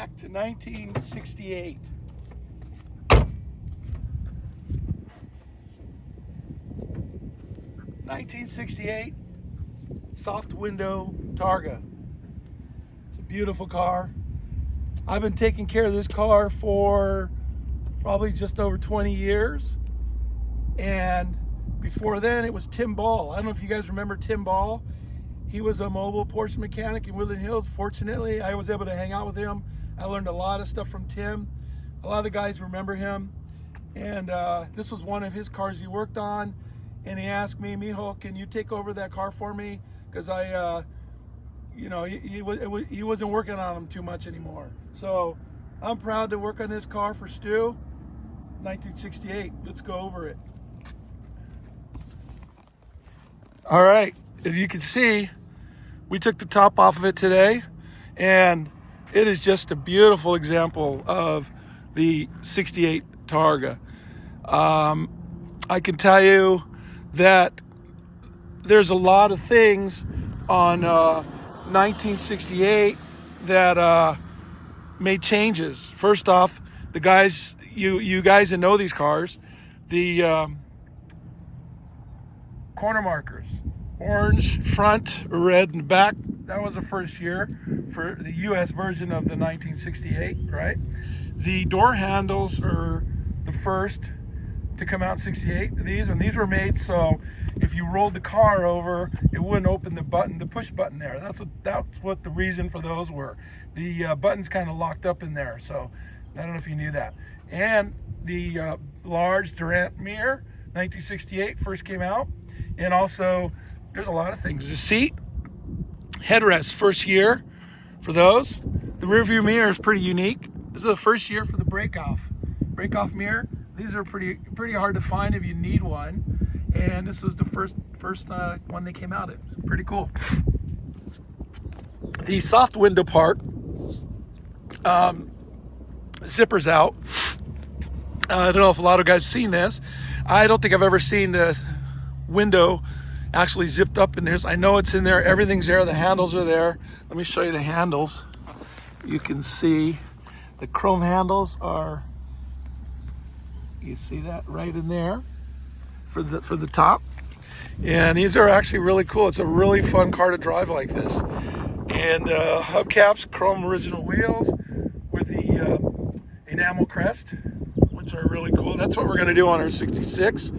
back to 1968. Soft window Targa. It's a beautiful car. I've been taking care of this car for probably just over 20 years. And before then it was Tim Ball. I don't know if you guys remember Tim Ball. He was a mobile Porsche mechanic in Woodland Hills. Fortunately, I was able to hang out with him. I learned a lot of stuff from Tim. A lot of the guys remember him. And this was one of his cars he worked on. And he asked me, Mijo, can you take over that car for me? Because he wasn't working on them too much anymore. So I'm proud to work on this car for Stu. 1968. Let's go over it. All right. As you can see, we took the top off of it today, and it is just a beautiful example of the 68 Targa. I can tell you that there's a lot of things on 1968 that made changes. First off, the guys, you guys that know these cars, the corner markers, orange front, red in the back. That was the first year for the US version of the 1968, right? The door handles are the first to come out in 68. These were made so if you rolled the car over, it wouldn't open the button, the push button there. That's what the reason for those were. The button's kind of locked up in there, so I don't know if you knew that. And the large Durant mirror, 1968 first came out. And also, there's a lot of things. The seat, headrest, first year for those. The rear view mirror is pretty unique. This is the first year for the break-off mirror. These are pretty hard to find if you need one. And this is the first one they came out. It's pretty cool. The soft window part, zippers out. I don't know if a lot of guys have seen this. I don't think I've ever seen the window actually zipped up in there. I know it's in there. Everything's there. The handles are there. Let me show you the handles. You can see the chrome handles are, you see that right in there for the top. And these are actually really cool. It's a really fun car to drive like this. And hubcaps, chrome original wheels with the enamel crest, which are really cool. That's what we're going to do on our 66.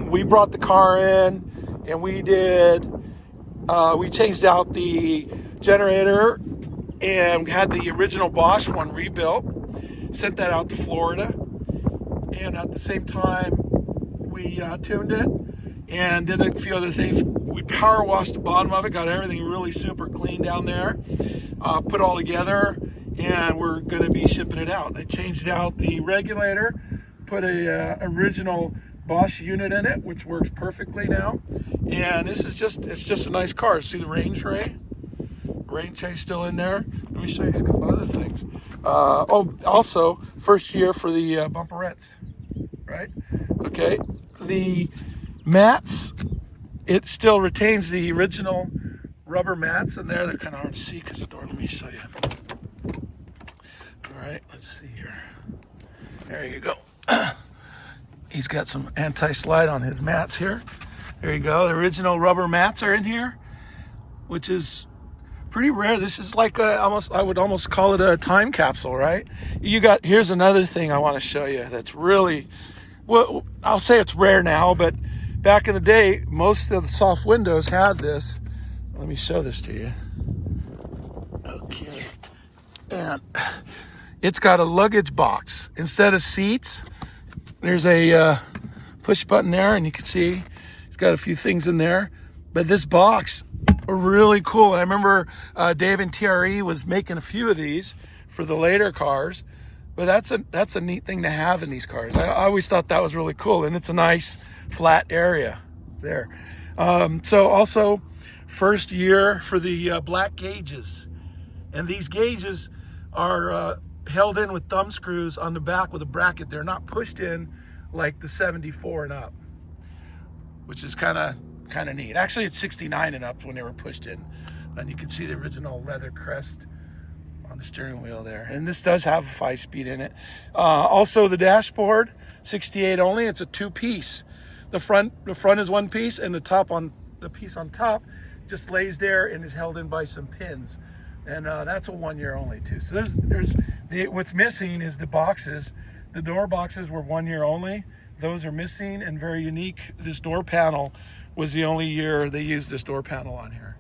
We brought the car in and we changed out the generator and had the original Bosch one rebuilt, sent that out to Florida. And at the same time, we tuned it and did a few other things. We power washed the bottom of it, got everything really super clean down there, put all together, and we're going to be shipping it out. I changed out the regulator, put a original Bosch unit in it, which works perfectly now. And this is it's just a nice car. See the rain tray? Rain tray still in there. Let me show you a couple other things. Also, first year for the bumperettes, right? Okay, the mats, it still retains the original rubber mats in there. They're kind of hard to see because of the door. Let me show you. All right, let's see here. There you go. He's got some anti-slide on his mats here. There you go. The original rubber mats are in here, which is pretty rare. This is like I would almost call it a time capsule, right? Here's another thing I want to show you that's really, well, I'll say it's rare now, but back in the day, most of the soft windows had this. Let me show this to you. Okay. And it's got a luggage box. Instead of seats, there's a push button there, and you can see it's got a few things in there. But this box are really cool. I remember Dave and TRE was making a few of these for the later cars. But that's a neat thing to have in these cars. I always thought that was really cool, and it's a nice flat area there. So also, first year for the black gauges, and these gauges are held in with thumb screws on the back with a bracket. They're not pushed in like the 74 and up, which is kind of neat. Actually, it's 69 and up when they were pushed in. And you can see the original leather crest on the steering wheel there. And this does have a 5-speed in it. Also the dashboard, 68 only. It's a 2-piece. The front is 1 piece, and the piece on top just lays there and is held in by some pins. And that's a 1 year only too. So what's missing is the boxes. The door boxes were 1 year only. Those are missing and very unique. This door panel was the only year they used this door panel on here.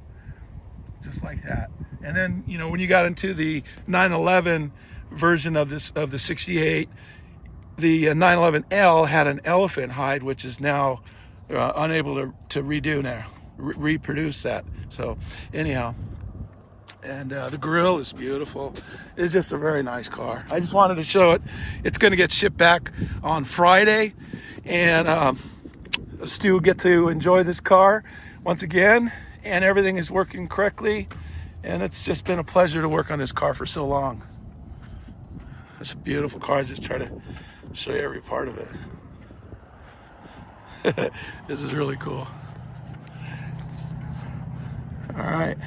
Just like that. And then, you know, when you got into the 911 version of the 68, the 911L had an elephant hide, which is now unable to reproduce that. So anyhow, and the grille is beautiful. It's just a very nice car. I just wanted to show it. It's going to get shipped back on Friday, and Stu will get to enjoy this car once again, and everything is working correctly, and it's just been a pleasure to work on this car for so long. It's a beautiful car. I just try to show you every part of it. This is really cool. All right.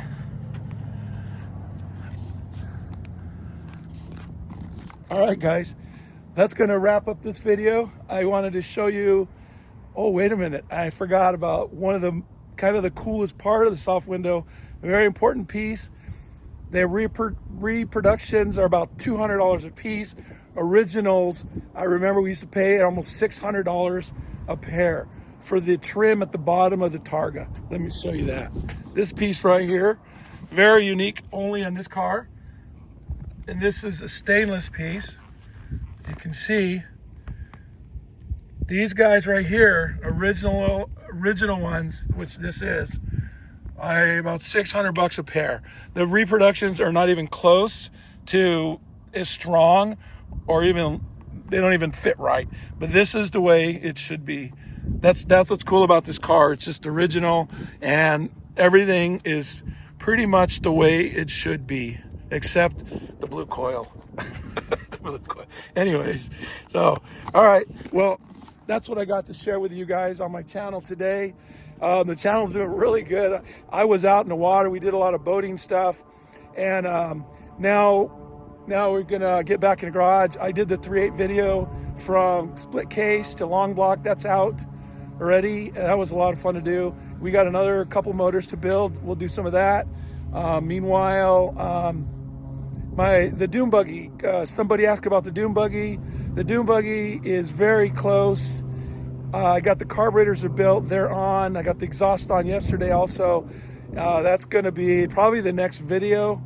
All right, guys, that's going to wrap up this video. I wanted to show you, oh, wait a minute. I forgot about one of the kind of the coolest part of the soft window, a very important piece. Their reproductions are about $200 a piece. Originals, I remember we used to pay almost $600 a pair for the trim at the bottom of the Targa. Let me show you that. This piece right here, very unique, only on this car. And this is a stainless piece. As you can see, these guys right here, original ones, which this is, are about $600 a pair. The reproductions are not even close to as strong, or even they don't even fit right. But this is the way it should be. That's what's cool about this car. It's just original, and everything is pretty much the way it should be, except the blue coil. The blue coil. Anyways, so all right, well, that's what I got to share with you guys on my channel today. The channel's doing really good. I was out in the water. We did a lot of boating stuff, and now we're gonna get back in the garage. I did the 3.8 video from split case to long block. That's out already, and that was a lot of fun to do. We got another couple motors to build. We'll do some of that. Meanwhile, the dune buggy, somebody asked about the dune buggy. The dune buggy is very close. I got the carburetors are built, they're on. I got the exhaust on yesterday also. That's gonna be probably the next video.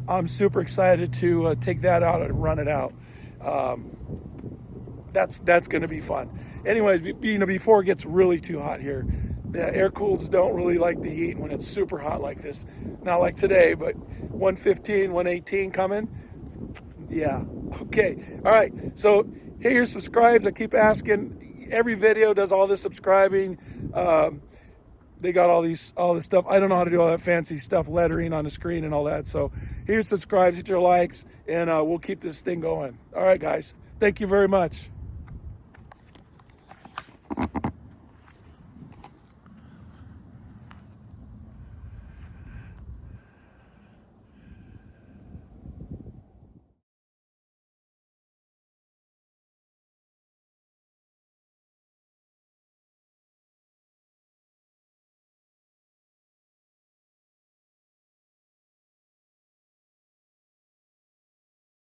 I'm super excited to take that out and run it out. That's gonna be fun. Anyways, you know, before it gets really too hot here, the air cooleds don't really like the heat when it's super hot like this. Not like today, but 115, 118 coming. Yeah, okay. All right, so hit your subscribes. I keep asking. Every video does all this subscribing. They got all this stuff. I don't know how to do all that fancy stuff, lettering on the screen and all that. So hit your subscribes, hit your likes, and we'll keep this thing going. All right, guys. Thank you very much.